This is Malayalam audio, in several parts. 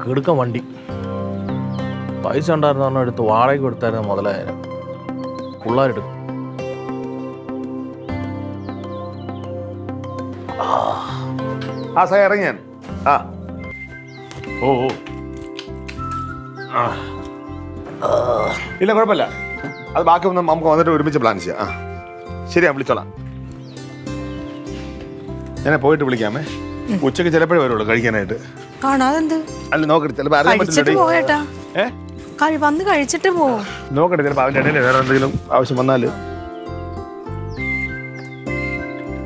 കിടുക്കം വണ്ടി പൈസ ഉണ്ടായിരുന്ന എടുത്ത് വാടകയ്ക്ക് കൊടുത്തായിരുന്നു മുതലായാലും പിള്ളേരെടുക്കും. ആ സാർ ഇറങ്ങിയാൻ ആ ഓ ഓ ഇല്ല കുഴപ്പമില്ല, അത് ബാക്കി ഒന്ന് നമുക്ക് വന്നിട്ട് ഒരുമിച്ച് പ്ലാൻ ചെയ്യാം. ആ ശരി, ഞാൻ വിളിച്ചോളാം. ഞാൻ പോയിട്ട് വിളിക്കാമേ. ഉച്ചക്ക് ചിലപ്പോഴേ വരുള്ളൂ കഴിക്കാനായിട്ട്. അല്ല നോക്കട്ടെ, ചിലപ്പോൾ അറിയാൻ പറ്റില്ല. വന്ന് കഴിച്ചിട്ട് പോ. നോക്കട്ടെ, ചിലപ്പോൾ അവൻ്റെ ഇടയിൽ വേറെ എന്തെങ്കിലും ആവശ്യം വന്നാൽ.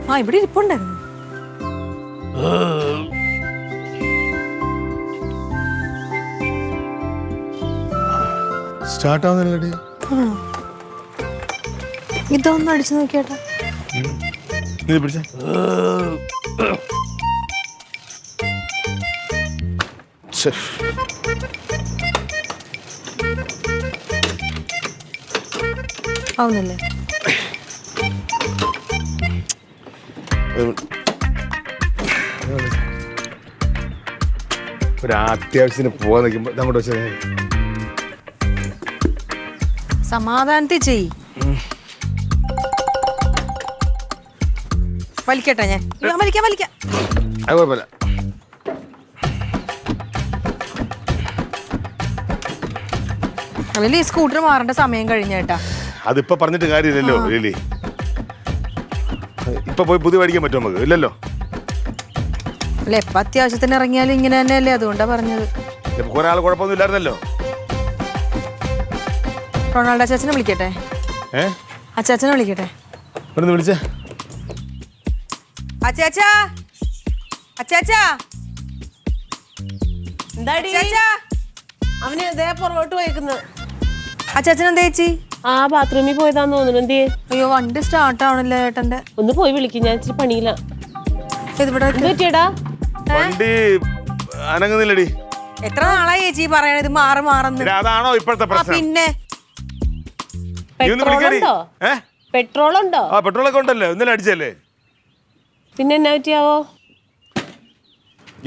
ആ ഇവിടെ ഇരിപ്പുണ്ടായിരുന്നു. സ്റ്റാർട്ട് ആവുന്നില്ലടി. ഇതൊന്നും അടിച്ചു നോക്കിയേട്ടാ. നീ പിടിച്ച ആവുന്നില്ലേ? ഒരു അത്യാവശ്യത്തിന് പോവാൻ നിൽക്കുമ്പോൾ അങ്ങോട്ട് വെച്ചാൽ സമാധാനത്തിൽ ചെയ്. വലിക്കട്ടെ ഞാൻ? വലിക്കാം. അത് കുഴപ്പമില്ല. ഈ സ്കൂട്ടർ മാറേണ്ട സമയം കഴിഞ്ഞേട്ടാ. അതിപ്പോ പറഞ്ഞിട്ട് കാര്യമില്ലല്ലോ ലിലി. ഇപ്പൊ പോയി പുതിയ മേടിക്കാൻ പറ്റുമോ നമുക്ക്? ഇല്ലല്ലോ. അല്ല, എപ്പ അത്യാവശ്യത്തിന് ഇറങ്ങിയാലും ഇങ്ങനെ തന്നെയല്ലേ, അതുകൊണ്ടാ പറഞ്ഞത്. ഒരാൾ കുഴപ്പമൊന്നും ഇല്ലായിരുന്നല്ലോ. റൊണാൾഡോ അച്ചാച്ചനെ വിളിക്കട്ടെ? അച്ചാച്ചനെ വിളിക്കട്ടെ? വിളിച്ചേ. അച്ചാച്ചാ, അച്ചാച്ചാ, എന്താടി? അവന് ഇതേ പുറകോട്ട് പോയിക്കുന്നു. അച്ചാച്ചൻ എന്താ ചേച്ചി? ആ ബാത്റൂമിൽ പോയതാന്ന് തോന്നുന്നു. എന്തേ? അയ്യോ, വണ്ടി സ്റ്റാർട്ട് ആവണല്ലോ ഏട്ടന്റെ. ഒന്ന് പോയി വിളിക്കും, ഞാൻ ഇച്ചിരി പണിയില്ല. പറ്റിയടാ? വണ്ടി അനങ്ങുന്നില്ലടി. എത്ര നാളായി ചേച്ചി പറയണത് മാറുന്നു? അതാണോ ഇപ്പോഴത്തെ പ്രശ്നം? പിന്നെ പെട്രോൾ ഉണ്ടോ? ആ പെട്രോളൊക്കെ ഉണ്ടല്ലോ, ഇന്നലെ അടിച്ചല്ലേ. പിന്നെ എന്നാ പറ്റിയാവോ?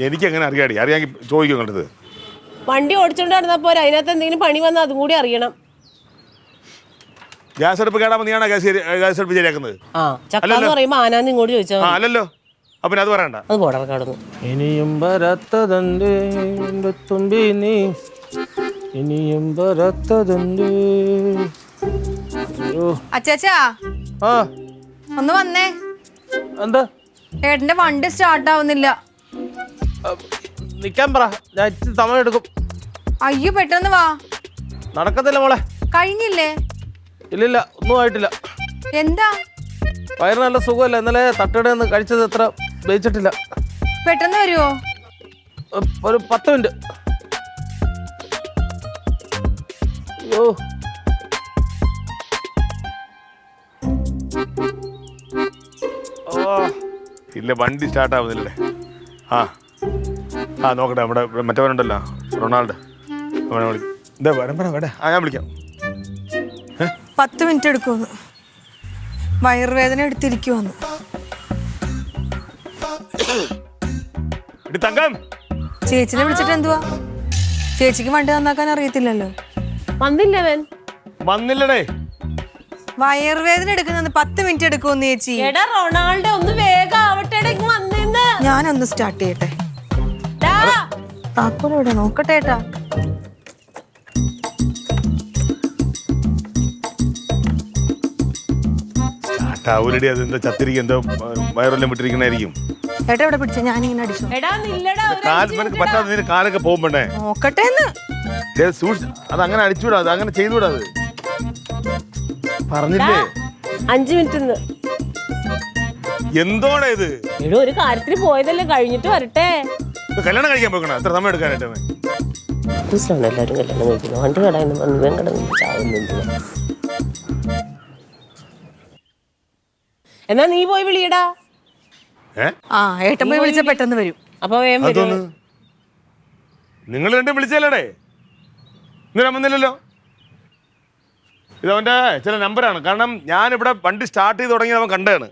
എനിക്ക് എങ്ങനെ അറിയാമെങ്കിൽ ചോദിക്കും കണ്ടത്. വണ്ടി ഓടിച്ചോണ്ട് നടന്നാ പോരാ, അതിനകത്ത് എന്തെങ്കിലും പണി വന്നാൽ അതും കൂടി അറിയണം. ഗ്യാസ് അടുപ്പ് കേടാ നീയാണോ ഗ്യാസ് അടുപ്പ് ശരിയാക്കുന്നത്? ചക്കാന്ന് പറയുമ്പോ ആനാന്ന് ഇങ്ങോട്ട് ചോദിച്ചാൽ അല്ലല്ലോ. അപ്പൊ അത് പറയണ്ട. അത് പോടാ കടന്നു. ഇനിയും വരാത്തതുണ്ട് എൻ്റെ തുമ്പി നീ, ഇനിയും വരാത്തതുണ്ട്. അച്ചാച്ചാ ഒന്ന് വന്നേ. എന്താ? ഏട്ടന്റെ വണ്ടി സ്റ്റാർട്ട് ആവുന്നില്ല. നിക്കാൻ പറ, ഞാൻ ഇച്ചിരി സമയം എടുക്കും. അയ്യോ പെട്ടെന്ന് വാ. നടക്കത്തില്ല മോളെ. കഴിഞ്ഞില്ലേ? ഇല്ലില്ല, ഒന്നും ആയിട്ടില്ല. എന്താ? വയറ് നല്ല സുഖമല്ല, ഇന്നലെ തട്ടയുടെ നിന്ന് കഴിച്ചത് എത്ര ദഹിച്ചിട്ടില്ല. പെട്ടെന്ന് വരുവോ? ഒരു 10 മിനിറ്റ്. അയ്യോ ഇല്ല, വണ്ടി സ്റ്റാർട്ട് ആവുന്നില്ലേ. ആ നോക്കട്ടെ, നമ്മുടെ മറ്റവനുണ്ടല്ലോ റൊണാൾഡോ, എന്താ വേണ്ട. ഞാൻ വിളിക്കാം. 10 മിനിറ്റ് എടുക്കുമെന്ന്. വയറുവേദന എടുത്തിരിക്കുവന്ന്. ചേച്ചിനെ വിളിച്ചിട്ട് എന്തുവാ? ചേച്ചിക്ക് വണ്ടി നന്നാക്കാൻ അറിയത്തില്ലല്ലോ. വന്നില്ലടേ. വയറുവേദന എടുക്കുന്ന 10 മിനിറ്റ് എടുക്കുമെന്ന് ചേച്ചി. റൊണാൾഡോ ഒന്ന് വേഗം ആവട്ടെ. ഞാനൊന്ന് സ്റ്റാർട്ട് ചെയ്യട്ടെ. താക്കോൽ ഇവിടെ നോക്കട്ടെ ഏട്ടാ. അതെന്തോ ചത്തിരിക്കും, എന്തോ വയറെല്ലാം വിട്ടിരിക്കണായിരിക്കും. ഏട്ടാ ഇവിടെ പിടിച്ച ഞാനിങ്ങനെ അടിച്ചു. പറ്റാതെ കാലൊക്കെ പോകുമ്പോണ്ടേ നോക്കട്ടെ. അത് അങ്ങനെ അടിച്ചുകൂടാ, അത് അങ്ങനെ ചെയ്തുകൂടാ. അത് പറഞ്ഞില്ലേ 5 മിനിറ്റ്. എന്തോടാ ഇത്? ഒരു കാര്യത്തിന് പോയതല്ലേ, കഴിഞ്ഞിട്ട് വരട്ടെ. കല്യാണം കഴിക്കാൻ പോകണം, എത്ര സമയം എടുക്കാനായിട്ട്? എല്ലാവരും കല്യാണം കഴിക്കുന്നു. വണ്ടി കടന്നു. എന്നാ നീ പോയി വിളിയടാ. ഏട്ടൻ പോയി വിളിച്ച പെട്ടെന്ന് വരും. അപ്പൊ നിങ്ങൾ രണ്ടും വിളിച്ചല്ലേ? ഇന്നലെ വന്നില്ലല്ലോ. ഇതവൻ്റെ ചില നമ്പറാണ്. കാരണം ഞാനിവിടെ വണ്ടി സ്റ്റാർട്ട് ചെയ്ത് തുടങ്ങി അവൻ കണ്ടതാണ്.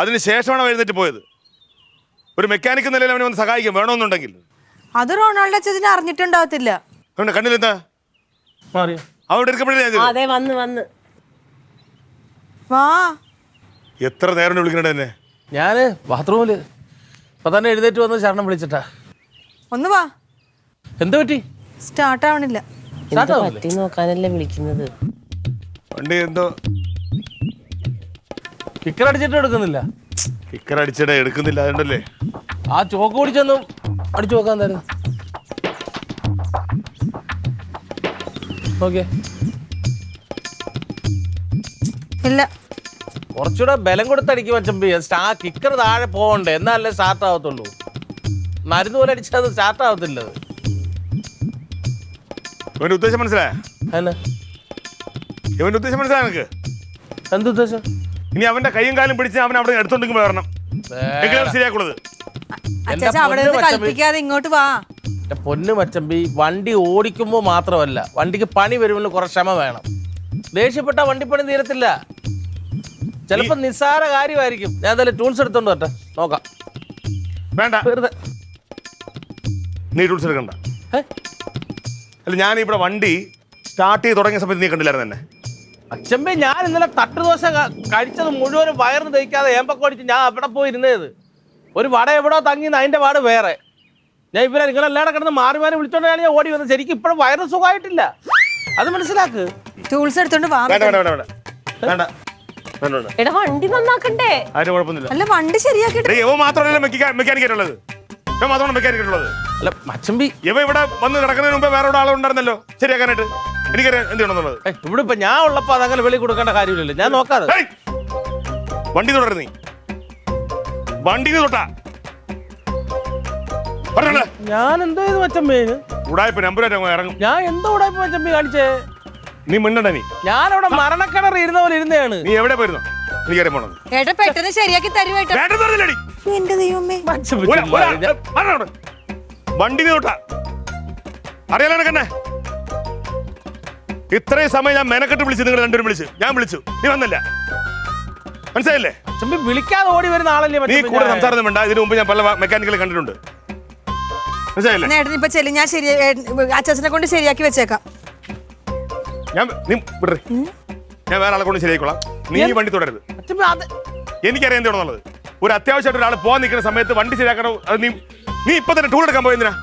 അതിന് ശേഷമാണ് അവൻ എഴുന്നേറ്റ് പോയത്. ഒരു മെക്കാനിക് നിലയിൽ അവനെ ഒന്ന് സഹായിക്കും വേണമെന്നുണ്ടെങ്കിൽ. അത് റൊണാൾഡോ അച്ഛനെ അറിഞ്ഞിട്ടുണ്ടാവത്തില്ല. അവൻ്റെ കണ്ണിലെന്താ മാറിയോ? അവിടെ എടുക്കപ്പെടില്ല. അതെ വന്ന് വാ എത്ര നേരം വിളിക്കണേ എന്നെ? ഞാൻ ബാത്റൂമില് ഇപ്പൊ തന്നെ എഴുന്നേറ്റ് വന്ന് ശരണം വിളിച്ചിട്ടാ. ഒന്ന് വാ. എന്ത് പറ്റി? സ്റ്റാർട്ട് ആവണില്ല. പറ്റി നോക്കാനല്ലേ വിളിക്കുന്നത്. വണ്ടി എന്തോ കിക്കർ അടിച്ചിട്ട് എടുക്കുന്നില്ല. കിക്കർ അടിച്ചിട്ട് എടുക്കുന്നില്ല. അതുകൊണ്ടല്ലേ ആ ചോക്ക് പിടിച്ചൊന്നും അടിച്ചു നോക്കാൻ തരുന്നു. ഓക്കെ, ഇല്ല. കുറച്ചുകൂടെ ബലം കൊടുത്തടിക്കും മച്ചമ്പി. കിക്കർ താഴെ പോകണ്ടേ, എന്നാലല്ലേ സ്റ്റാർട്ട് ആവത്തുള്ളൂ. മരുന്ന് പോലെ അടിച്ചാൽ അത് സ്റ്റാർട്ട് ആവത്തില്ല. ഇവന്റെ ഉദ്ദേശം മനസ്സിലായ? എന്നാ ഇവന്റെ ഉദ്ദേശം മനസ്സിലായ നിനക്ക്? എന്തുദ്ദേശം? ഇനി അവന്റെ കൈയും കാലും പിടിച്ച് അവൻ അവിടെ എടുത്തോണ്ടെങ്കിൽ വരണം. ശരിയാക്കുള്ളത്. അച്ഛാ അവിടെ നിന്ന് കൽപ്പിക്കാതെ ഇങ്ങോട്ട് വാ. എന്റെ പൊന്നു മച്ചമ്പി, വണ്ടി ഓടിക്കുമ്പോൾ മാത്രമല്ല, വണ്ടിക്ക് പണി വരുമ്പോൾ കുറെ ക്ഷമ വേണം. ദേഷ്യപ്പെട്ട വണ്ടിപ്പണി തീരത്തില്ല. ചിലപ്പോ നിസ്സാര കാര്യമായിരിക്കും. ഞാൻ എന്തായാലും ടൂൾസ് എടുത്തോണ്ട് വരട്ടെ, നോക്കാം. വേണ്ട, വെറുതെ നീ ടൂൾസ് എടുക്കണ്ട. അല്ല, ഞാൻ ഇവിടെ വണ്ടി സ്റ്റാർട്ട് ചെയ്ത് തുടങ്ങിയ സമയത്ത് നീ കണ്ടില്ലായിരുന്നു എന്നെ? അച്ഛമ്പി, ഞാൻ ഇന്നലെ തട്ടുദോശ കഴിച്ചത് മുഴുവനും വയറിന് തയ്ക്കാതെ ഏമ്പൊക്കെ അടിച്ച് ഞാൻ അവിടെ പോയി ഇരുന്നത്. ഒരു വട എവിടോ തങ്ങിന്ന് അതിന്റെ പാട് വേറെ. ഞാൻ ഇവരെ നിങ്ങളെല്ലാടെ കിടന്ന് മാറി മാറി വിളിച്ചോണ്ടാണ് ഞാൻ ഓടി വന്നത്. ശരിക്കും ഇപ്പോഴും വയറിന് സുഖമായിട്ടില്ല, അത് മനസ്സിലാക്ക്. ടൂൾസ് എടുത്തോണ്ട് വാ. വേണ്ട വേണ്ട വേണ്ട വേണ്ട വേണ്ട. എടാ വണ്ടി നന്നാക്കണ്ടേ? ആരും കുഴപ്പമൊന്നുമില്ല. അല്ല വണ്ടി ശരിയാക്കിട്ട് ഇവ മാത്രമല്ല മെക്കാനിക്കായിട്ടുള്ളത്. ഇവ മാത്രമാണ് മെക്കാനിക്കായിട്ടുള്ളത്. അല്ല മച്ചമ്പി, ഇവ ഇവിടെ വന്ന് കിടക്കുന്നതിന് മുമ്പേ വേറെ ആളുണ്ടായിരുന്നല്ലോ ശരിയാക്കാനായിട്ട്. എനിക്കറിയാം എന്ത് ചെയ്യണമെന്നുള്ളത്. ഇവിടെ ഇപ്പൊ ഞാൻ ഉള്ളപ്പോ അതങ്ങനെ വെളി കൊടുക്കേണ്ട കാര്യമില്ലല്ലോ. ഞാൻ നോക്കാതെ വണ്ടി തുടരുന്ന നീ വണ്ടി തൊട്ടാ പറഞ്ഞ ഞാൻ എന്തോ ചെയ്തു മച്ചമ്പി? ഉടായ്പ നമ്പറായിട്ട് ഇറങ്ങും. ഞാൻ എന്തോ ഉടായ്പ മച്ചമ്പി കാണിച്ചേ? നീ മിണ്ടണ്ട. നീ ഞാനവിടെ മരണക്കിണർ ഇരുന്ന പോലെ ഇരുന്നതാണ്. നീ എവിടെ പോയിരുന്നു? എനിക്കറിയാൻ പോണത്. ഏട്ടാ പെട്ടെന്ന് ശരിയാക്കി തരുമായിട്ട്. എന്റെ ദൈവമേ, വണ്ടി തൊട്ടാ അറിയാലോ എന്നെ. ഇത്രയും സമയം ഞാൻ മെനക്കെട്ട് വിളിച്ചു, നിങ്ങൾ രണ്ടുപേരും വിളിച്ചു, ഞാൻ വിളിച്ചു, നീ വന്നില്ല. മനസ്സിലായില്ലേ? മച്ചമ്പി വിളിക്കാതെ ഓടി വരുന്ന ആളല്ലേ നീ കൂടെ സംസാരം വേണ്ട. ഇതിനു മുമ്പ് ഞാൻ പല മെക്കാനിക്കലെ കണ്ടിട്ടുണ്ട്. മനസ്സിലായില്ലേ? ഏട്ടൻ ഇപ്പൊ ചെല്ലു, ഞാൻ ശരി അച്ഛനെ കൊണ്ട് ശരിയാക്കി വെച്ചേക്കാം. നീ വിടറി, ഞാൻ വേറെ ആളെ കൊണ്ട് ശരിയായിക്കോളാം. നീ ഈ വണ്ടി തുടരുത്. എനിക്കറിയാം എന്താണെന്നുള്ളത്. ഒരു അത്യാവശ്യമായിട്ട് ഒരാൾ പോകാൻ നിൽക്കുന്ന സമയത്ത് വണ്ടി ശരിയാക്കണം. അത് നീ ഇപ്പൊ തന്നെ ടൂൾ എടുക്കാൻ പോയെന്തിനാ?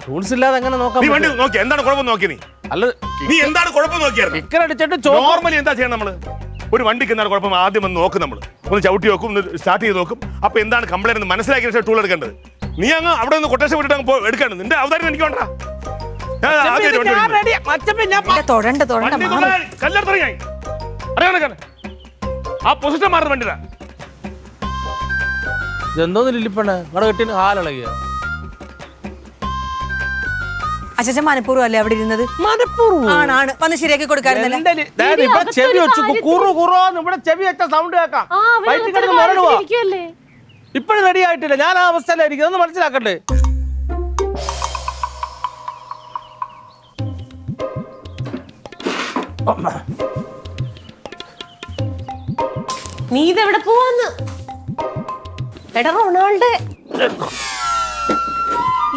ടൂൾസ് ഇല്ലാതെ എങ്ങനെ നോക്കാം? നീ വണ്ടി നോക്കി എന്താണ് കുഴപ്പം നോക്കി? നീ അല്ല, നീ എന്താണ് കുഴപ്പം നോക്കിയായിരുന്നു? കിക്കർ അടിച്ചിട്ട് നോർമലി എന്താ ചെയ്യണം നമ്മള്? ഒരു വണ്ടിക്ക് എന്താണ് കുഴപ്പം ആദ്യം ഒന്ന് നോക്കും. നമ്മൾ ഒന്ന് ചവിട്ടി നോക്കും, ഒന്ന് സ്റ്റാർട്ട് ചെയ്ത് നോക്കും. അപ്പൊ എന്താണ് കംപ്ലൈന്റ് എന്ന് മനസ്സിലാക്കിയ ശേഷം ടൂൾ എടുക്കേണ്ടത്. നീ അങ്ങ് അവിടെ നിന്ന് കൊട്ടേഷൻ വിട്ടിട്ട് അങ്ങ് എടുക്കാണ്. നിന്റെ അവതാരം എനിക്ക് വേണ്ട. തൊടണ്ട തൊടണ്ട കല്ലെടുത്തിറങ്ങി അറിയാൻ ആ പൊസിഷൻ മാറുന്ന വണ്ടിയിലാ. എന്തോന്ന് ലില്ലിപ്പണ അവിടെ കെട്ടിന് ഹാലിളകിയ. അച്ഛൻ മനഃപൂർവ്വം അല്ലേ അവിടെ ഇരുന്നത്? ആണ് വന്ന് ശരിയാക്കി കൊടുക്കാറുണ്ടല്ലേ? ചെവി വെച്ചു ഇവിടെ ചെവി വെച്ച സൗണ്ട് കേൾക്കാം. ഇപ്പോഴും റെഡി ആയിട്ടില്ല. ഞാൻ ആ അവസ്ഥയിലായിരിക്കും. അതൊന്ന് മനസ്സിലാക്കട്ടെ. നീ ഇതെവിടെ പോവാന്ന്? എടാ റൊണാൾഡോ,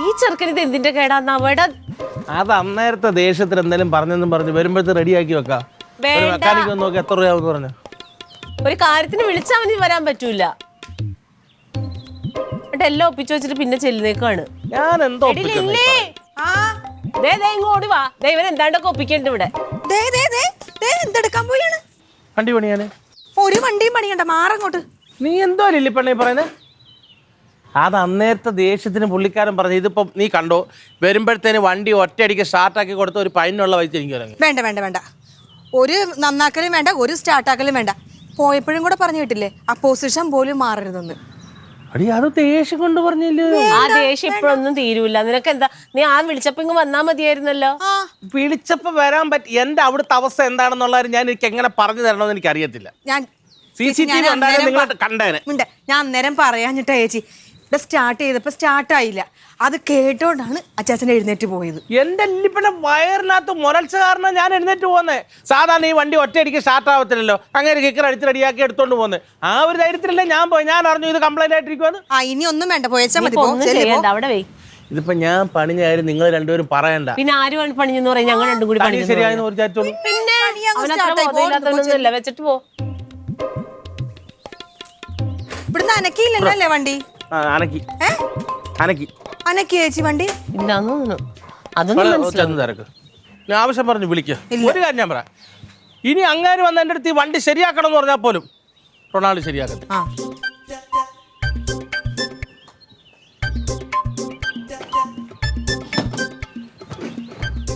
ഈ ചെറുക്കന് ഇത് എന്തിന്റെ കേടാന്ന്? അവിടെ അത് അന്നേരത്തെ ദേഷ്യത്തിൽ എന്തെങ്കിലും പറഞ്ഞെന്നും പറഞ്ഞു വരുമ്പോഴത്തെ റെഡിയാക്കി വെക്കാം. മെക്കാനിക്ക് നോക്കി എത്ര രൂപയാവും പറഞ്ഞു. ഒരു കാര്യത്തിന് വിളിച്ചാൽ മതി, വരാൻ പറ്റൂല. എല്ലാം ഒപ്പിച്ചു വെച്ചിട്ട് പിന്നെ ചെല്ലുന്നേക്കാണ്. ഞാൻ എന്തോ ഇങ്ങോട്ട് വാ. ഇവൻ എന്താണ്ടൊക്കെ ഒപ്പിക്കണ്ട് ഇവിടെ. എന്തെടുക്കാൻ പോയാണ്? വണ്ടി പണിയാന് ഒരു വണ്ടിയും പണിയണ്ട, മാറങ്ങോട്ട്. നീ എന്തോ ലില്ലിപ്പണ്ണി പറയുന്നത്? അത് അന്നേരത്തെ ദേഷ്യത്തിന് പുള്ളിക്കാരൻ പറഞ്ഞു. ഇതിപ്പം നീ കണ്ടോ, വരുമ്പോഴത്തേന് വണ്ടി ഒറ്റയടിക്ക് സ്റ്റാർട്ടാക്കി കൊടുത്ത ഒരു പൈനുള്ള വൈദ്യുതി എനിക്ക് ഇറങ്ങി. വേണ്ട വേണ്ട വേണ്ട, ഒരു നന്നാക്കലും വേണ്ട, ഒരു സ്റ്റാർട്ടാക്കലും വേണ്ട. പോയപ്പോഴും കൂടെ പറഞ്ഞു കിട്ടില്ലേ, ആ പൊസിഷൻ പോലും മാറരുതെന്ന്. അടി അത് ദേഷ്യം കൊണ്ട് പറഞ്ഞില്ലേ? ആ ദേഷ്യം ഇപ്പോഴൊന്നും തീരൂല. നിനക്ക് എന്താ, നീ ആ വിളിച്ചപ്പോ ഇങ്ങ് വന്നാ മതിയായിരുന്നല്ലോ. വിളിച്ചപ്പോ വരാൻ പറ്റി. എന്റെ അവിടുത്തെ അവസ്ഥ എന്താണെന്നുള്ളത് ഞാൻ എനിക്ക് എങ്ങനെ പറഞ്ഞു തരണമെന്ന് എനിക്ക് അറിയത്തില്ല. ഞാൻ CCTV ഉണ്ടായിരുന്നു, നിങ്ങൾ കണ്ടേനെ. ഞാൻ അന്നേരം പറയാഞ്ഞിട്ടാ ചേച്ചി. ഇവിടെ സ്റ്റാർട്ട് ചെയ്തപ്പോൾ സ്റ്റാർട്ടായില്ല. അത് കേട്ടോണ്ടാണ് അച്ചാച്ചൻ എഴുന്നേറ്റ് പോയത്. എന്റെ ലിപ്പിന്റെ വയറിനകത്ത് മുരൾച്ച കാരണം ഞാൻ എഴുന്നേറ്റ് പോന്നേ. സാധാരണ ഈ വണ്ടി ഒറ്റയടിക്ക് സ്റ്റാർട്ട് ആവത്തില്ലല്ലോ, അങ്ങനെ കിക്കർ അടിച്ച് റെഡിയാക്കി എടുത്തോണ്ട് പോന്നെ. ആ ഒരു ധൈര്യത്തിലല്ലേ ഞാൻ പോയി. ഞാൻ അറിഞ്ഞു ഇത് കംപ്ലൈന്റ് ആയിട്ടിരിക്കുവാന്ന്. ഇനി ഒന്നും വേണ്ട, പോയച്ചാ മതി. ഒന്നും ചെയ്യണ്ട, അവിടെ വേ. ഇതിപ്പോ ഞാൻ പണിഞ്ഞ കാര്യം നിങ്ങൾ രണ്ടുപേരും പറയണ്ട. പിന്നെ ആര് പണിഞ്ഞെന്ന് പറയാം, ഞങ്ങൾ രണ്ടും കൂടി പണി ശരിയായെന്ന് ഒരു ചാറ്റോളൂ. പിന്നെ അവനൊന്നുമില്ല, വെച്ചിട്ട് പോ. ഇവിടുന്ന് അനക്കിയില്ലല്ലോ അല്ലേ വണ്ടി? അനക്കി അനക്കി അനക്കി ചേച്ചി വണ്ടി ഇല്ലാന്ന് തോന്നുന്നു. അതൊന്നും ചെന്ന് തിരക്ക്. ഞാൻ ആവശ്യം പറഞ്ഞു വിളിക്കുക. ഒരു കാര്യം ഞാൻ പറയാം, ഇനി അങ്ങാര് വന്ന് എൻ്റെ അടുത്ത് ഈ വണ്ടി ശരിയാക്കണം എന്ന് പറഞ്ഞാൽ പോലും റൊണാൾഡ് ശരിയാക്കട്ടെ.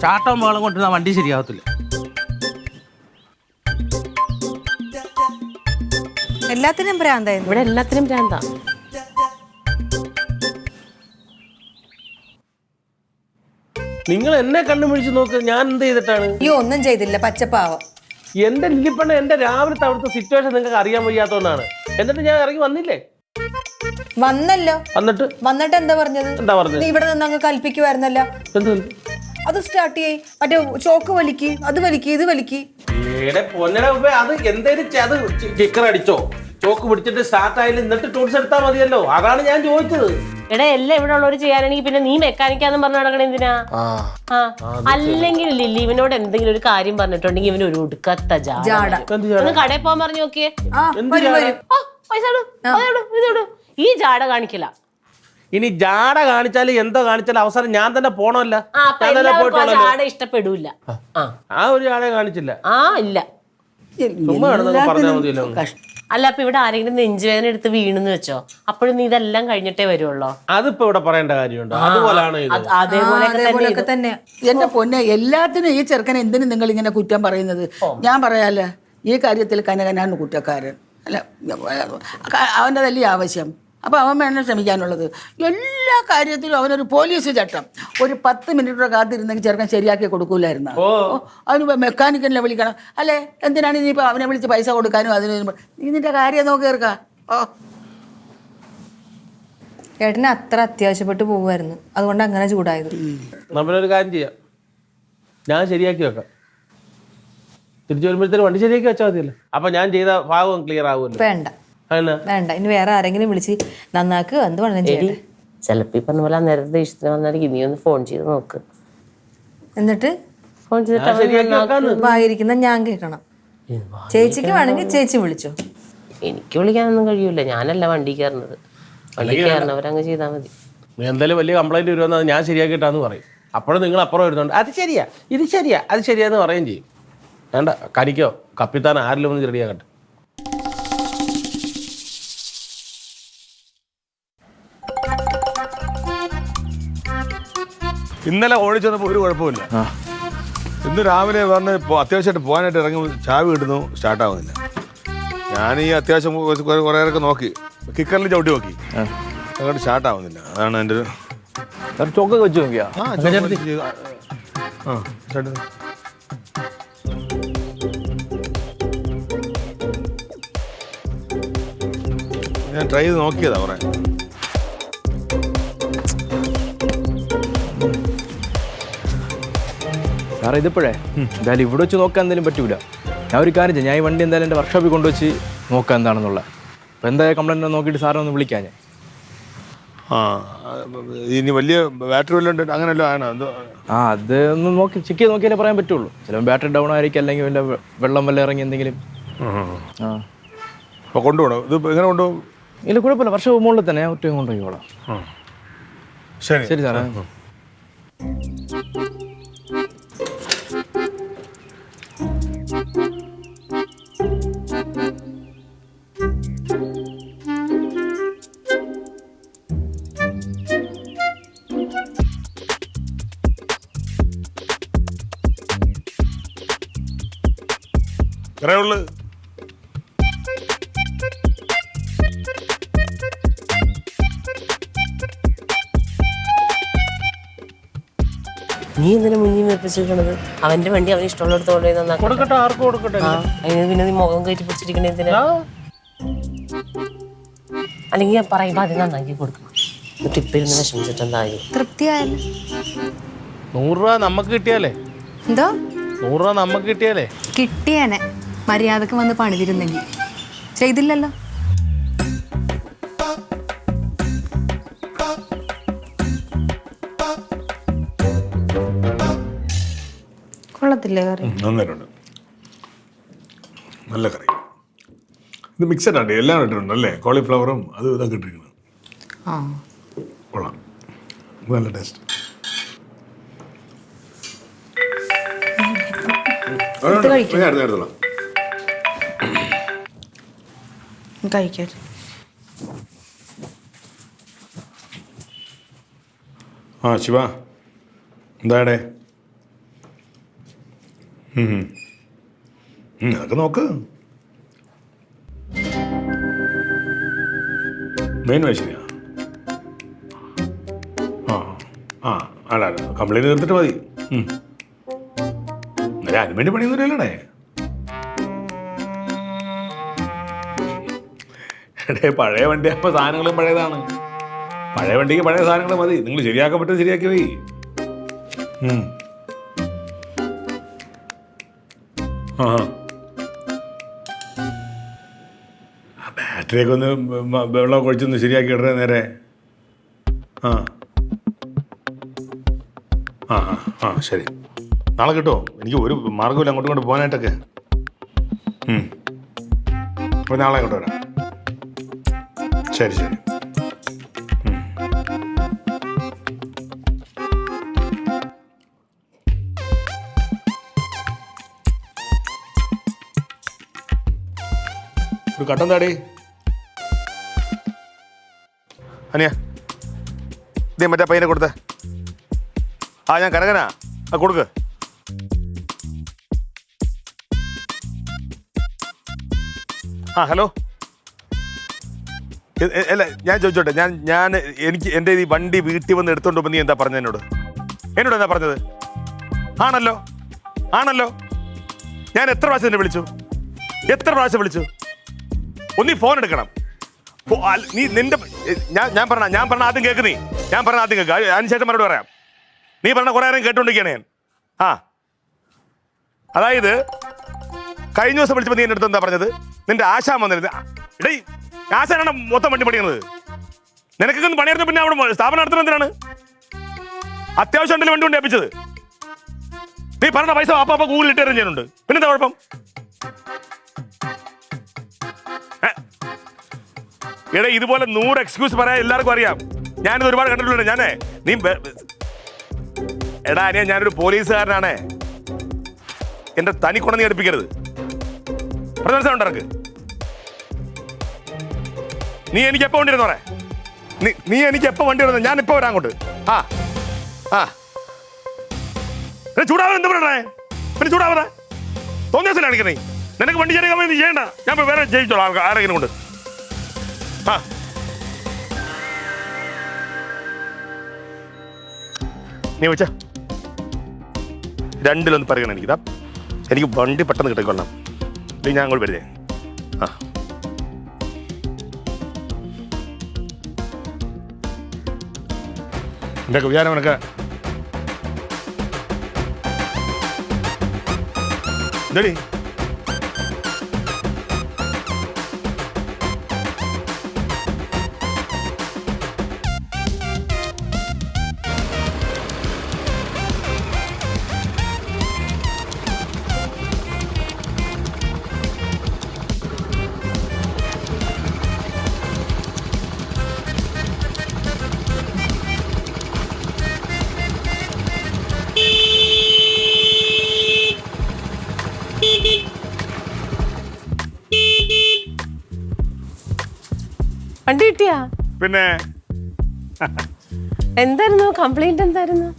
ചാട്ടവും മേളം കൊണ്ടിരുന്ന വണ്ടി ശരിയാവത്തില്ല. എല്ലാത്തിനും ഭ്രാന്തായിരുന്നു. ഇവിടെ എല്ലാത്തിനും ഭ്രാന്താ. നിങ്ങൾ എന്നെ കണ്ടുപിടിച്ച് നോക്ക്, ഞാൻ എന്ത് ചെയ്തിട്ടാണ്? ഈ ഒന്നും ചെയ്തില്ല, പച്ചപ്പാവം. എന്റെ ലില്ലിപ്പണ്ണ എന്റെ രാവിലത്തെ അവിടുത്തെ സിറ്റുവേഷൻ നിങ്ങൾക്ക് അറിയാൻ വയ്യാത്തോണ്ടാണ്. എന്നിട്ട് ഞാൻ ഇറങ്ങി വന്നില്ലേ? വന്നല്ലോ. വന്നിട്ട് എന്താ പറഞ്ഞത്? നീ ഇവിടെ നിന്ന് അങ്ങ് കൽപ്പിക്കുവായിരുന്നല്ലോ. അത് സ്റ്റാർട്ട് ചെയ്യ്, മറ്റേ ചോക്ക് വലിക്ക്, അത് വലിക്ക്, ഇത് വലിക്ക്. അത് എന്തേലും അത് കിക്കർ അടിച്ചോ, ചോക്ക് പിടിച്ചിട്ട് സ്റ്റാർട്ട് ആയാലും എന്നിട്ട് ടൂൾസ് എടുത്താൽ മതിയല്ലോ. അതാണ് ഞാൻ ചോദിച്ചത്. എടാ എല്ലാം ഇവിടെ ഉള്ളവർ ചെയ്യാനാണെങ്കിൽ പിന്നെ നീ മെക്കാനിക്കാന്ന് പറഞ്ഞു നടക്കണ എന്തിനാ? അല്ലെങ്കിൽ ലില്ലി ഇവനോട് എന്തെങ്കിലും ഒരു കാര്യം പറഞ്ഞിട്ടുണ്ടെങ്കിൽ ഇവന് ഒരു ഉടുക്കത്ത ജാട. ഒന്ന് കടയിൽ പോകാൻ പറഞ്ഞു നോക്കിയേ. ഈ ജാട കാണിക്കില്ല. ഇനി ജാട കാണിച്ചാല് എന്തോ കാണിച്ചാലും അവസാനം ഞാൻ തന്നെ പോണല്ലോ. ജാട ഇഷ്ടപ്പെടൂല. ആ ഒരു ജാട കാണിച്ചില്ല. ഇല്ല. പറഞ്ഞാൽ മതിയല്ലോ. അല്ല, അപ്പൊ ഇവിടെ ആരെങ്കിലും നെഞ്ചുവേദന എടുത്ത് വീണെന്ന് വെച്ചോ, അപ്പോഴും നീ ഇതെല്ലാം കഴിഞ്ഞിട്ടേ വരുള്ളൂ. അതിപ്പോ ഇവിടെ പറയേണ്ട കാര്യമുണ്ടോ? അതുപോലാണ്. അതേപോലെ തന്നെ എന്റെ പൊന്നെ, എല്ലാത്തിനും ഈ ചെറുക്കനെ എന്തിനും നിങ്ങൾ ഇങ്ങനെ കുറ്റം പറയുന്നത്? ഞാൻ പറയാല്ലേ, ഈ കാര്യത്തിൽ കനകനാണ് കുറ്റക്കാരൻ. അല്ല, അവൻ്റെ വലിയ ആവശ്യം. അപ്പോൾ അവൻ വേണം ശ്രമിക്കാനുള്ളത്. എല്ലാ കാര്യത്തിലും അവനൊരു പോലീസ് ചട്ടം. ഒരു 10 മിനിറ്റ് കാത്തിരുന്നെങ്കിൽ ചെറുക്കൻ ശരിയാക്കി കൊടുക്കൂലായിരുന്നു. അവന് മെക്കാനിക്കലിനെ വിളിക്കണം അല്ലേ? എന്തിനാണ് ഇനിയിപ്പോൾ അവനെ വിളിച്ച് പൈസ കൊടുക്കാനും അതിന്? നീ നിന്റെ കാര്യം നോക്കി തീർക്കാം. ഏട്ടന് അത്ര അത്യാവശ്യപ്പെട്ട് പോകുമായിരുന്നു, അതുകൊണ്ട് അങ്ങനെ ചൂടായത്. നമ്മളൊരു കാര്യം ചെയ്യാം, ഞാൻ ശരിയാക്കി വെക്കാം. തിരിച്ചു വരുമ്പോഴത്തേക്ക് വണ്ടി ശരിയാക്കി വെച്ചാൽ മതിയല്ലോ. അപ്പൊ ഞാൻ ചെയ്ത ഭാഗം ക്ലിയർ ആവുമല്ലോ. വേണ്ട വേണ്ട, ഇനി വേറെ ആരെങ്കിലും വിളിച്ച് നന്നാക്ക്, എന്ത് വേണം ചെയ്യട്ടെ. ചിലപ്പോ ഈ പറഞ്ഞ പോലെ നേരത്തെ ഇഷ്ടത്തിന് വന്നാലും നീ ഒന്ന് ഫോൺ ചെയ്ത് നോക്ക്. എന്നിട്ട് ഫോൺ ചെയ്തിട്ട് വായിരിക്കുന്ന ഞാൻ കേൾക്കണം. ചേച്ചിക്ക് വേണമെങ്കിൽ ചേച്ചി വിളിച്ചോ. എനിക്ക് വിളിക്കാനൊന്നും കഴിയൂല, ഞാനല്ല വണ്ടി കയറുന്നത്. വണ്ടി കയറുന്നവരങ്ങ് ചെയ്താൽ മതി. എന്തായാലും വലിയ കംപ്ലൈന്റ് വരുമെന്ന് ഞാൻ ശരിയാക്കിയിട്ടാന്ന് പറയും. അപ്പോഴും നിങ്ങൾ അപ്പുറം വരുന്നുണ്ട്, അത് ശരിയാ, ഇത് ശരിയാ, അത് ശരിയാന്ന് പറയുകയും ചെയ്യും. വേണ്ട, കരിക്കോ കപ്പിത്താൻ ആരിലും ഒന്ന് റെഡിയാക്കട്ടെ. ഇന്നലെ ഓടിച്ചു വന്നപ്പോൾ ഒരു കുഴപ്പമില്ല. ഇന്ന് രാവിലെ വന്ന് അത്യാവശ്യമായിട്ട് പോകാനായിട്ട് ഇറങ്ങി ചാവി കിട്ടുന്നു, സ്റ്റാർട്ടാവുന്നില്ല. ഞാൻ ഈ അത്യാവശ്യം കുറേയൊക്കെ നോക്കി, കിക്കറിൽ ചവിട്ടി നോക്കി, അങ്ങോട്ട് സ്റ്റാർട്ടാവുന്നില്ല. അതാണ് എൻ്റെ ഒരു ചോക്കൊക്കെ വെച്ച് നോക്കിയാ. ഞാൻ ട്രൈ ചെയ്ത് നോക്കിയതാ കുറേ. സാറേ ഇതിപ്പോഴേ എന്തായാലും ഇവിടെ വെച്ച് നോക്കാൻ എന്തായാലും പറ്റൂല. ഞാൻ ഒരു കാര്യം ചെയ്യാം, ഞാൻ ഈ വണ്ടി എന്തായാലും എൻ്റെ വർക്ക്ഷോപ്പിൽ കൊണ്ടുവച്ച് നോക്കാം എന്താണെന്നുള്ള. അപ്പോൾ എന്തായാലും കംപ്ലൈൻറ്റ് നോക്കിയിട്ട് സാറെ ഒന്ന് വിളിക്കാം ഞാൻ. ഇനി വലിയ ബാറ്ററി വല്ലതും ഉണ്ട് അങ്ങനെയല്ലോ ആണോ? അത് ഒന്ന് നോക്കി ചെക്ക് ചെയ്ത് നോക്കിയാലേ പറയാൻ പറ്റുള്ളൂ. ചിലപ്പോൾ ബാറ്ററി ഡൗൺ ആയിരിക്കും, അല്ലെങ്കിൽ വല്ല വെള്ളം വല്ല ഇറങ്ങി എന്തെങ്കിലും. അപ്പോൾ കൊണ്ടുപോകണം. ഇത് എങ്ങനെ കൊണ്ടുപോകും? ഇല്ല കുഴപ്പമില്ല, വർഷം മുകളിൽ തന്നെ ഞാൻ ഒറ്റയും കൊണ്ടുപോയിക്കോളാം. ശരി ശരി സാറേ. ഇത്രയുള്ളു. നീ എന്തിനാ മുന്നിൽ വെപ്പിച്ചിരിക്കണത്? അവന്റെ വണ്ടി അവന് ഇഷ്ടമുള്ളിടത്തോടെ കൊടുക്കട്ടെ, ആർക്കും കൊടുക്കട്ടെ. പിന്നെ നീ മുഖം കയറ്റി പിടിച്ചിരിക്കണ എന്തിനാ? അല്ലെങ്കിൽ ഞാൻ പറയുമ്പോ അത് നന്നാക്കി കൊടുക്കണം. എന്നിട്ട് ഇപ്പൊ ഇരുന്ന് വിഷമിച്ചിട്ടെന്തായി? തൃപ്തിയായല്ലോ. 100 രൂപ നമുക്ക് കിട്ടിയാലേ എന്തോ 100 രൂപ നമുക്ക് കിട്ടിയാലേ കിട്ടിയേനെ, മര്യാദക്ക് വന്ന് പണിതിരുന്നെങ്കിൽ. ചെയ്തില്ലല്ലോ. കൊള്ളത്തില്ലേ കറി? നന്നായിട്ടുണ്ട്, നല്ല കറി. ഇത് മിക്സഡ് ആട്ടെ, എല്ലാം ഇട്ടിട്ടുണ്ട് അല്ലേ? കോളിഫ്ലവറും അതും ഇതൊക്കെ ഇട്ടിരിക്കുന്നത്. ആ കൊള്ളാം, നല്ല ടേസ്റ്റ്. എടുത്തോളാം. കഴിക്കാൻ. ആ ശിവ, എന്താടേ? അതൊക്കെ നോക്ക്. മെയിൻ വശിനാ. ആ ആ അല്ല കംപ്ലൈൻറ്റ് തീർത്തിട്ട് മതി. അതിന് വേണ്ടി പണിയൊന്നുമില്ലല്ലേ? എടേ, പഴയ വണ്ടി അപ്പോൾ സാധനങ്ങളും പഴയതാണ്. പഴയ വണ്ടിക്ക് പഴയ സാധനങ്ങൾ മതി. നിങ്ങൾ ശരിയാക്കാൻ പറ്റും, ശരിയാക്കി പോയി. ആ ബാറ്ററിയൊക്കെ ഒന്ന് വെള്ളം ഒഴിച്ചൊന്ന് ശരിയാക്കി ഇടണേ നേരെ. ആ ആ ആ ശരി, നാളെ കിട്ടുമോ? എനിക്ക് ഒരു മാർഗ്ഗമില്ല അങ്ങോട്ടും ഇങ്ങോട്ട് പോകാനായിട്ടൊക്കെ. അപ്പോൾ നാളെ അങ്ങോട്ട് വരാം. ശരി ശരി. ഒരു കട്ടൻ താടി അനിയ, ഇതേ മറ്റേ പയ്യനെ കൊടുത്തേ. ആ ഞാൻ കനകനാ, ആ കൊടുക്ക്. ആ ഹലോ, അല്ല ഞാൻ ചോദിച്ചോട്ടെ, എനിക്ക് എൻ്റെ ഈ വണ്ടി വീട്ടിൽ വന്ന് എടുത്തോണ്ട് പോകുമ്പോൾ നീ എന്താ പറഞ്ഞത് എന്നോട് എന്താ പറഞ്ഞത്? ആണല്ലോ ഞാൻ എത്ര പ്രാവശ്യം എന്നെ വിളിച്ചു? ഒന്നീ ഫോൺ എടുക്കണം. നീ നിന്റെ ഞാൻ പറഞ്ഞ ആദ്യം കേൾക്ക്. ഞാൻ പറഞ്ഞ ആദ്യം കേൾക്ക്, അതിനുശേഷം മറുപടി പറയാം. നീ പറഞ്ഞ കുറേ നേരം കേട്ടോണ്ടിരിക്കുകയാണ് ഞാൻ. ആ അതായത് കഴിഞ്ഞ ദിവസം വിളിച്ചപ്പോൾ നീ എൻ്റെ അടുത്ത് എന്താ പറഞ്ഞത്? നിന്റെ ആശാൻ വന്നിരുന്നത്. ഇടേ, ആശാനാണ് മൊത്തം വണ്ടി പണിയുന്നത്. നിനക്കൊക്കെ ഒന്ന് പണിയെടുത്ത പിന്നെ അവിടെ സ്ഥാപനം നടത്തുന്നത് എന്തിനാണ്? അത്യാവശ്യം ഉണ്ടല്ലോ വണ്ടി കൊണ്ട് ഏൽപ്പിച്ചത്. നീ പറഞ്ഞ പൈസ അപ്പ ഗൂഗിളിൽ ഇട്ട് എറിഞ്ഞിട്ടുണ്ട്. പിന്നെന്താ കുഴപ്പം? എടാ, ഇതുപോലെ 100 എക്സ്ക്യൂസ് പറയാൻ എല്ലാവർക്കും അറിയാം. ഞാനിത് ഒരുപാട് കണ്ടിട്ടുണ്ട്. നീ എടാ അനിയ, ഞാനൊരു പോലീസുകാരനാണ്. എന്റെ തനി കൊണ്ട നീ അടുപ്പിക്കരുത്. മനസ്സിലുണ്ടോ? നീ എനിക്ക് എപ്പോ വണ്ടി ഇരുന്നോറെ? നീ എനിക്ക് എപ്പോ വണ്ടി ഇരുന്നത്? ഞാൻ ഇപ്പൊ വരാം അങ്ങോട്ട്. ആ ആ ചൂടാവാൻ എന്താ പറയണേ? പിന്നെ ചൂടാവാതെ തോന്നിയ ദിവസം കാണിക്കണേ. നിനക്ക് വണ്ടി ചെറിയ നീ ചെയ്യണ്ട. ഞാൻ വേറെ ജയിച്ചോളാം ആരെങ്കിലും കൊണ്ട്. ആ നീ വെച്ച രണ്ടിലൊന്ന് പറയണം എനിക്കിതാ. എനിക്ക് വണ്ടി പെട്ടെന്ന് കിട്ടിക്കൊള്ളണം. ഞാൻ അങ്ങോട്ട് വരുന്നേ. ആ എൻ്റെ വിചാരം എനക്ക് എന്തടി? വണ്ടി കിട്ടിയാ? പിന്നെ എന്തായിരുന്നു കംപ്ലൈന്റ്? എന്തായിരുന്നു?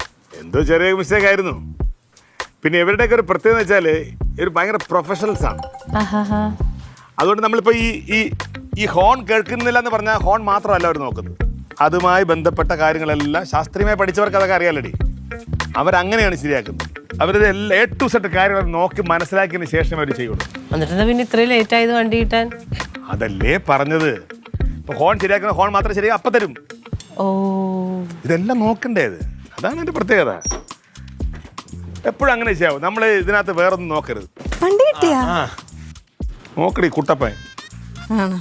എന്തോ ചെറിയ മിസ്റ്റേക്ക് ആയിരുന്നു. പിന്നെ ഇവരുടെയൊക്കെ ഒരു പ്രത്യേകത വെച്ചാൽ ഒരു ഭയങ്കര പ്രൊഫഷണൽസ് ആണ്. അതുകൊണ്ട് നമ്മളിപ്പോൾ ഈ ഹോൺ കേൾക്കുന്നില്ല എന്ന് പറഞ്ഞാൽ ഹോൺ മാത്രമല്ല അവർ നോക്കുന്നത്. അതുമായി ബന്ധപ്പെട്ട കാര്യങ്ങളെല്ലാം ശാസ്ത്രീയമായി പഠിച്ചവർക്ക് അതൊക്കെ അറിയാലടി. അവരങ്ങനെയാണ് ശരിയാക്കുന്നത്. അവരുടെ A to Z കാര്യങ്ങൾ നോക്കി മനസ്സിലാക്കിയതിന് ശേഷം അവർ ചെയ്യുള്ളൂ. എന്നിട്ട് പിന്നെ ഇത്രയും ലേറ്റ് ആയത് വണ്ടി കിട്ടാൻ? അതല്ലേ പറഞ്ഞത്. ഇപ്പോൾ ഹോൺ ശരിയാക്കുന്ന ഹോൺ മാത്രം ശരിയാ അപ്പം തരും. ഓ ഇതെല്ലാം നോക്കണ്ടേത്, അതാണ് എൻ്റെ പ്രത്യേകത. എപ്പോഴും അങ്ങനെ ചെയ്യാവും. നമ്മൾ ഇതിനകത്ത് വേറൊന്നും നോക്കരുത്. വണ്ടി കിട്ടിയാ? നോക്കടി കുട്ടപ്പൻ, ആണോ?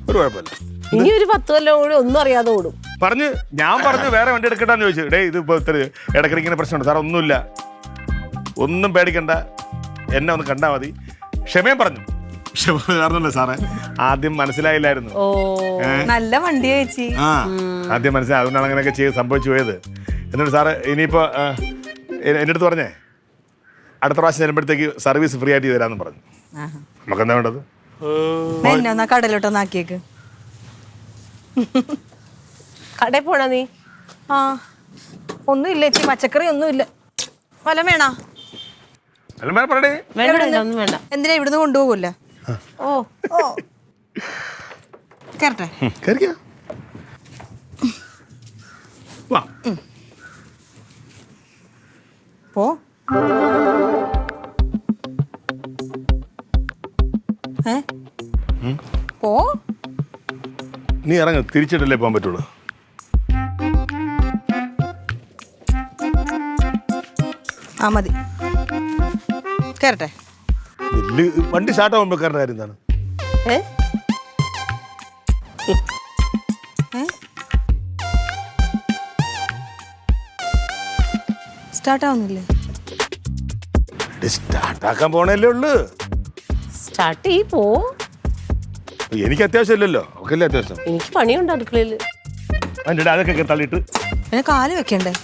ഒരു കുഴപ്പമില്ല. ഇനി ഒരു 10 കൊല്ലം കൂടി ഒന്നും അറിയാതെ ഓടും. ഞാൻ പറഞ്ഞു വേറെ വണ്ടി എടുക്കണ്ടെന്ന് ചോദിച്ചു. ഡേ ഇത് ഇപ്പോൾ ഇടയ്ക്കിടയ്ക്ക് ഇങ്ങനെ പ്രശ്നമുണ്ട് സാർ. ഒന്നുമില്ല, ഒന്നും പേടിക്കണ്ട, എന്നെ ഒന്ന് കണ്ടാൽ മതി. ക്ഷമയും പറഞ്ഞു. ക്ഷമ കാരണമല്ലേ സാറേ, ആദ്യം മനസ്സിലായില്ലായിരുന്നു. ഓ നല്ല വണ്ടി ചേച്ചി. ആദ്യം മനസ്സിലായി, അതുകൊണ്ടാണ് അങ്ങനെയൊക്കെ ചെയ്ത് സംഭവിച്ചു പോയത്. എന്നിട്ട് സാറ് ഇനിയിപ്പോൾ എൻ്റെ അടുത്ത് പറഞ്ഞേ അടുത്ത പ്രാവശ്യം വരുമ്പോഴത്തേക്ക് സർവീസ് ഫ്രീ ആയിട്ട് തരാമെന്ന് പറഞ്ഞു. നമുക്കെന്താ വേണ്ടത്? എന്നാ കടലോട്ടൊന്നാക്കിയേക്ക്. കടയിൽ പോണ നീ? ആ ഒന്നുമില്ല ചേച്ചി, പച്ചക്കറി ഒന്നുമില്ല. വല്ലം വേണോ? പറയടേ. വേണ്ട ഒന്നും വേണ്ട. എന്തിനാ ഇവിടുന്ന് കൊണ്ടുപോകൂല്ല? ഓ ഓ കേറട്ടെ? പോ. പോ. നീ ഇറങ്ങ, തിരിച്ചിട്ടല്ലേ പോകാൻ പറ്റുള്ളൂ. ആ മതി, കേറട്ടെ? വണ്ടി സ്റ്റാർട്ട് ആകുമ്പോൾ കയറേണ്ട കാര്യം എന്താണ്? സ്റ്റാർട്ട് ആവുന്നില്ലേ? സ്റ്റാർട്ട് ആക്കാൻ പോണല്ലേ ഉള്ളു. സ്റ്റാർട്ട് ചെയ്യ്, പോ. എനിക്ക് അത്യാവശ്യം ഇല്ലല്ലോ, അവക്കല്ലേ അത്യാവശ്യം. എനിക്ക് പണിയുണ്ട് അടുക്കളയില്. അതിൻ്റെ അതൊക്കെ തള്ളിയിട്ട് പിന്നെ കാല് വെക്കണ്ടേ?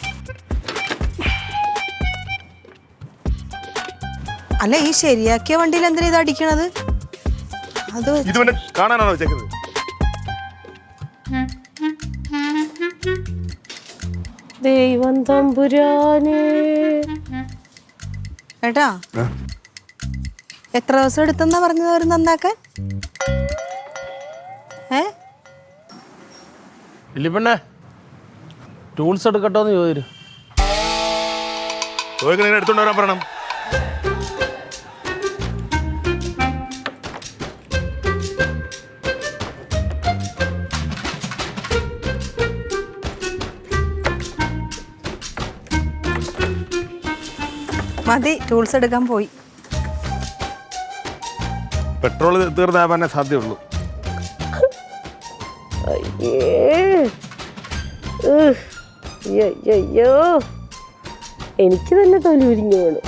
അല്ല, ഈ ശരിയാക്കിയ വണ്ടിയിൽ എന്തിനാ ഇത് അടിക്കണത്? അത് ഇത് പിന്നെ കാണാനാണോ വെച്ചേക്കുന്നത്? ദൈവം തമ്പുരാനെ. ഏട്ടാ, എത്ര ദിവസം എടുത്തെന്നാ പറഞ്ഞത് അവർ നന്നാക്കാൻ? ഇല്ല പെണ്ണേ, ടൂൾസ് എടുക്കട്ടോന്ന് ചോദിച്ചു. എടുത്തോണ്ട് വരാൻ പറയണം. മതി, ടൂൾസ് എടുക്കാൻ പോയി. പെട്രോൾ തീർന്നാവാനേ സാധ്യതയുള്ളൂ. അയ്യോ എനിക്ക് തന്നെ തൊലി ഉരിഞ്ഞു വേണം.